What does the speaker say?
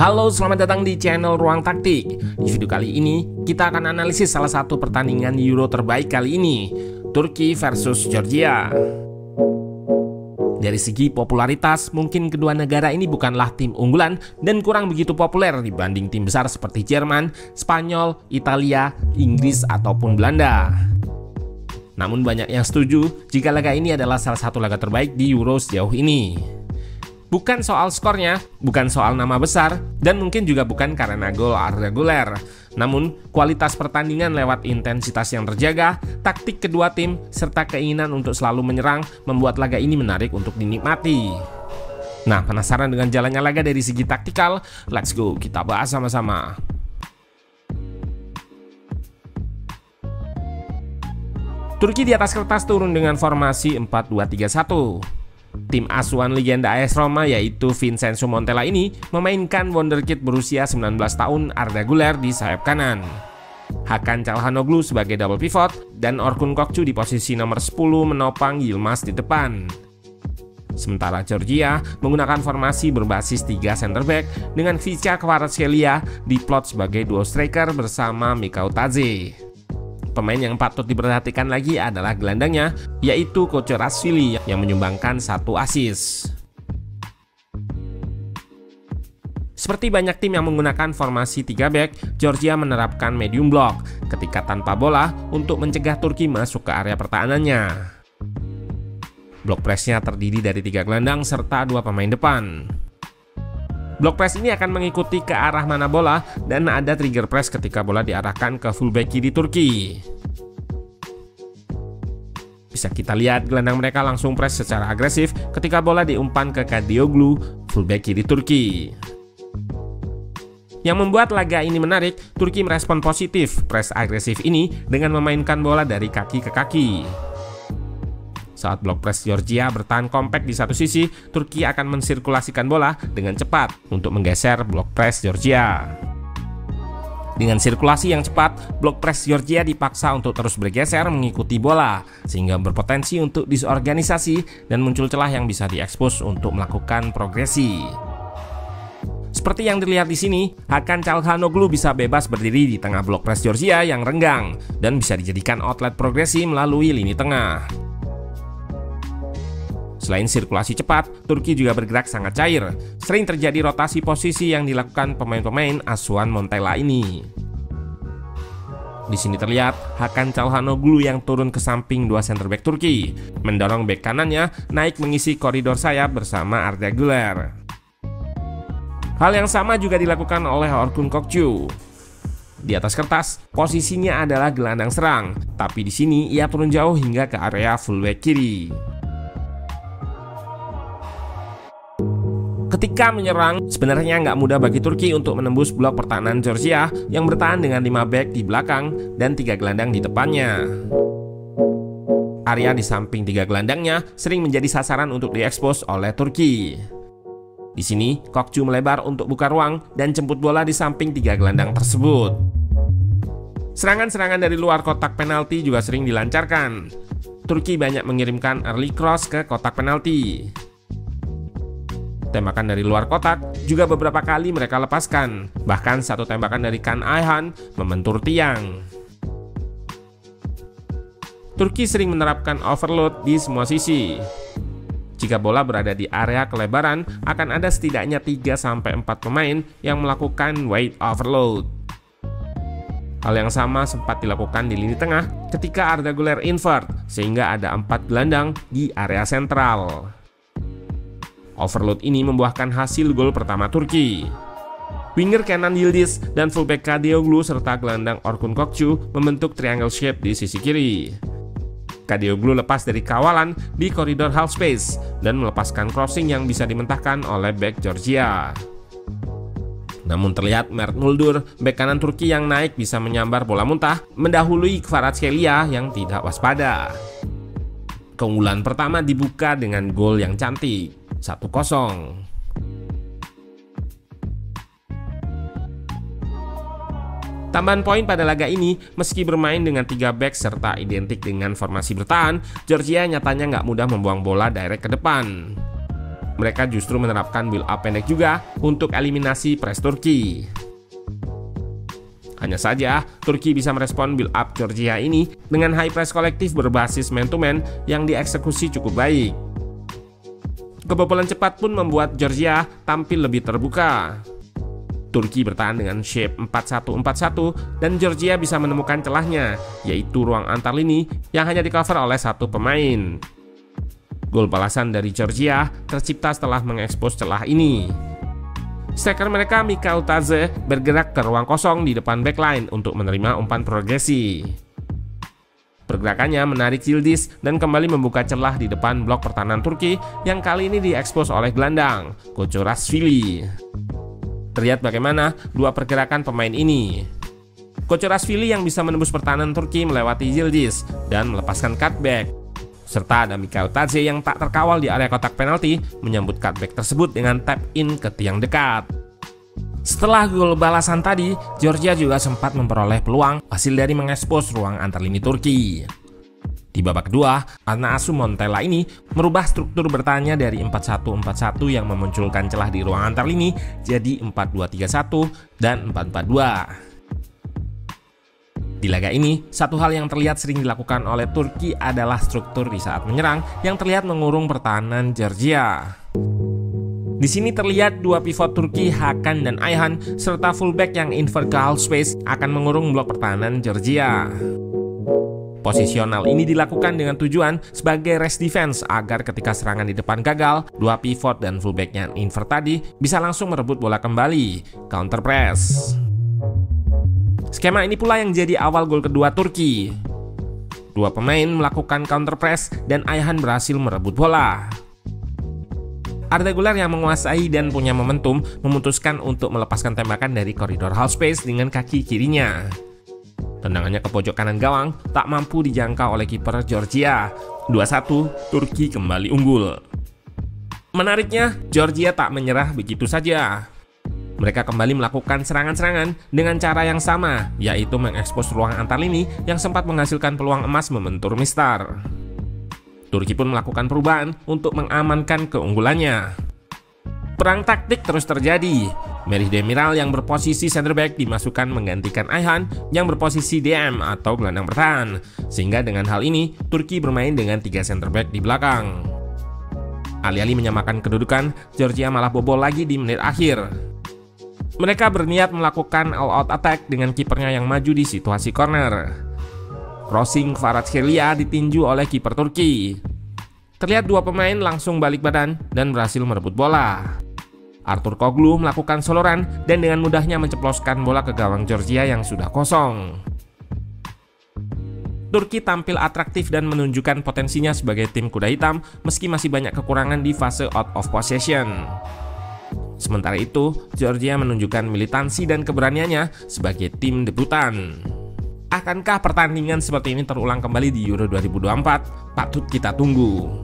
Halo, selamat datang di channel Ruang Taktik. Di video kali ini, kita akan analisis salah satu pertandingan Euro terbaik kali ini, Turki versus Georgia. Dari segi popularitas, mungkin kedua negara ini bukanlah tim unggulan dan kurang begitu populer dibanding tim besar seperti Jerman, Spanyol, Italia, Inggris, ataupun Belanda. Namun banyak yang setuju jika laga ini adalah salah satu laga terbaik di Euro sejauh ini. Bukan soal skornya, bukan soal nama besar, dan mungkin juga bukan karena gol reguler. Namun, kualitas pertandingan lewat intensitas yang terjaga, taktik kedua tim, serta keinginan untuk selalu menyerang membuat laga ini menarik untuk dinikmati. Nah, penasaran dengan jalannya laga dari segi taktikal? Let's go, kita bahas sama-sama. Turki di atas kertas turun dengan formasi 4-2-3-1. Tim asuhan legenda AS Roma yaitu Vincenzo Montella ini memainkan wonderkid berusia 19 tahun Arda Güler di sayap kanan, Hakan Çalhanoğlu sebagai double pivot, dan Orkun Kokcu di posisi nomor 10 menopang Yilmaz di depan. Sementara Georgia menggunakan formasi berbasis 3 center back dengan Vicha Kvaratskhelia diplot sebagai duo striker bersama Mikau Tadze. Pemain yang patut diperhatikan lagi adalah gelandangnya, yaitu Kocherashvili yang menyumbangkan 1 assist. Seperti banyak tim yang menggunakan formasi 3 back, Georgia menerapkan medium block ketika tanpa bola untuk mencegah Turki masuk ke area pertahanannya. Block pressnya terdiri dari 3 gelandang serta 2 pemain depan. Block press ini akan mengikuti ke arah mana bola dan ada trigger press ketika bola diarahkan ke fullback kiri Turki. Bisa kita lihat gelandang mereka langsung press secara agresif ketika bola diumpan ke Kadioglu, fullback kiri Turki. Yang membuat laga ini menarik, Turki merespon positif press agresif ini dengan memainkan bola dari kaki ke kaki. Saat blok press Georgia bertahan kompak di satu sisi, Turki akan mensirkulasikan bola dengan cepat untuk menggeser blok press Georgia. Dengan sirkulasi yang cepat, blok press Georgia dipaksa untuk terus bergeser mengikuti bola, sehingga berpotensi untuk disorganisasi dan muncul celah yang bisa diekspos untuk melakukan progresi. Seperti yang dilihat di sini, Hakan Çalhanoğlu bisa bebas berdiri di tengah blok press Georgia yang renggang dan bisa dijadikan outlet progresi melalui lini tengah. Selain sirkulasi cepat, Turki juga bergerak sangat cair. Sering terjadi rotasi posisi yang dilakukan pemain-pemain asuhan Montella ini. Di sini terlihat Hakan Çalhanoğlu yang turun ke samping 2 center back Turki, mendorong bek kanannya naik mengisi koridor sayap bersama Arda Güler. Hal yang sama juga dilakukan oleh Orkun Kokcu. Di atas kertas, posisinya adalah gelandang serang, tapi di sini ia turun jauh hingga ke area fullback kiri. Ketika menyerang, sebenarnya nggak mudah bagi Turki untuk menembus blok pertahanan Georgia yang bertahan dengan 5 back di belakang dan 3 gelandang di depannya. Area di samping 3 gelandangnya sering menjadi sasaran untuk diekspos oleh Turki. Di sini, Kokcu melebar untuk buka ruang dan jemput bola di samping 3 gelandang tersebut. Serangan-serangan dari luar kotak penalti juga sering dilancarkan. Turki banyak mengirimkan early cross ke kotak penalti. Tembakan dari luar kotak juga beberapa kali mereka lepaskan. Bahkan satu tembakan dari Kan Ayhan membentur tiang. Turki sering menerapkan overload di semua sisi. Jika bola berada di area kelebaran, akan ada setidaknya 3-4 pemain yang melakukan weight overload. Hal yang sama sempat dilakukan di lini tengah ketika Arda Güler invert, sehingga ada 4 gelandang di area sentral. Overload ini membuahkan hasil gol pertama Turki. Winger Kenan Yildiz dan fullback Kadioglu serta gelandang Orkun Kokcu membentuk triangle shape di sisi kiri. Kadioglu lepas dari kawalan di koridor half space dan melepaskan crossing yang bisa dimentahkan oleh back Georgia. Namun terlihat Mert Muldur, bek kanan Turki yang naik bisa menyambar bola muntah, mendahului Kvaratskhelia yang tidak waspada. Keunggulan pertama dibuka dengan gol yang cantik, 1-0. Tambahan poin pada laga ini, meski bermain dengan 3 back serta identik dengan formasi bertahan, Georgia nyatanya nggak mudah membuang bola direct ke depan. mereka justru menerapkan build up pendek juga untuk eliminasi press Turki. Hanya saja, Turki bisa merespon build up Georgia ini dengan high press kolektif berbasis man-to-man yang dieksekusi cukup baik. Kebobolan cepat pun membuat Georgia tampil lebih terbuka. Turki bertahan dengan shape 4-1-4-1 dan Georgia bisa menemukan celahnya, yaitu ruang antar lini yang hanya di-cover oleh satu pemain. Gol balasan dari Georgia tercipta setelah mengekspos celah ini. Striker mereka Mikhail Taze bergerak ke ruang kosong di depan backline untuk menerima umpan progresi. Pergerakannya menarik Yildiz dan kembali membuka celah di depan blok pertahanan Turki yang kali ini diekspos oleh gelandang Koçarashvili. Terlihat bagaimana dua pergerakan pemain ini. Koçarashvili yang bisa menembus pertahanan Turki melewati Yildiz dan melepaskan cutback. Serta ada Mikhail Taze yang tak terkawal di area kotak penalti menyambut cutback tersebut dengan tap in ke tiang dekat. Setelah gol balasan tadi, Georgia juga sempat memperoleh peluang hasil dari mengekspos ruang antar lini Turki. Di babak kedua, anak asuh Montella ini merubah struktur bertahannya dari 4-1-4-1 yang memunculkan celah di ruang antar lini jadi 4-2-3-1 dan 4-4-2. Di laga ini, satu hal yang terlihat sering dilakukan oleh Turki adalah struktur di saat menyerang yang terlihat mengurung pertahanan Georgia. Di sini terlihat dua pivot Turki, Hakan dan Ayhan, serta fullback yang invert ke half space akan mengurung blok pertahanan Georgia. Posisional ini dilakukan dengan tujuan sebagai rest defense agar ketika serangan di depan gagal, dua pivot dan fullback yang invert tadi bisa langsung merebut bola kembali, counter press. Skema ini pula yang jadi awal gol kedua Turki. Dua pemain melakukan counter press dan Ayhan berhasil merebut bola. Arda Güler yang menguasai dan punya momentum memutuskan untuk melepaskan tembakan dari koridor half space dengan kaki kirinya. Tendangannya ke pojok kanan gawang tak mampu dijangkau oleh kiper Georgia. 2-1, Turki kembali unggul. Menariknya, Georgia tak menyerah begitu saja. Mereka kembali melakukan serangan-serangan dengan cara yang sama, yaitu mengekspos ruang antar lini yang sempat menghasilkan peluang emas membentur Mistar. Turki pun melakukan perubahan untuk mengamankan keunggulannya. Perang taktik terus terjadi. Merih Demiral yang berposisi center back dimasukkan menggantikan Ayhan yang berposisi DM atau gelandang bertahan, sehingga dengan hal ini Turki bermain dengan 3 center back di belakang. Alih-alih menyamakan kedudukan, Georgia malah bobol lagi di menit akhir. Mereka berniat melakukan all-out attack dengan kipernya yang maju di situasi corner. Crossing Kvaratskhelia ditinju oleh kiper Turki. Terlihat dua pemain langsung balik badan dan berhasil merebut bola. Arturkoglu melakukan soloran dan dengan mudahnya menceploskan bola ke gawang Georgia yang sudah kosong. Turki tampil atraktif dan menunjukkan potensinya sebagai tim kuda hitam meski masih banyak kekurangan di fase out of possession. Sementara itu, Georgia menunjukkan militansi dan keberaniannya sebagai tim debutan. Akankah pertandingan seperti ini terulang kembali di Euro 2024? Patut kita tunggu.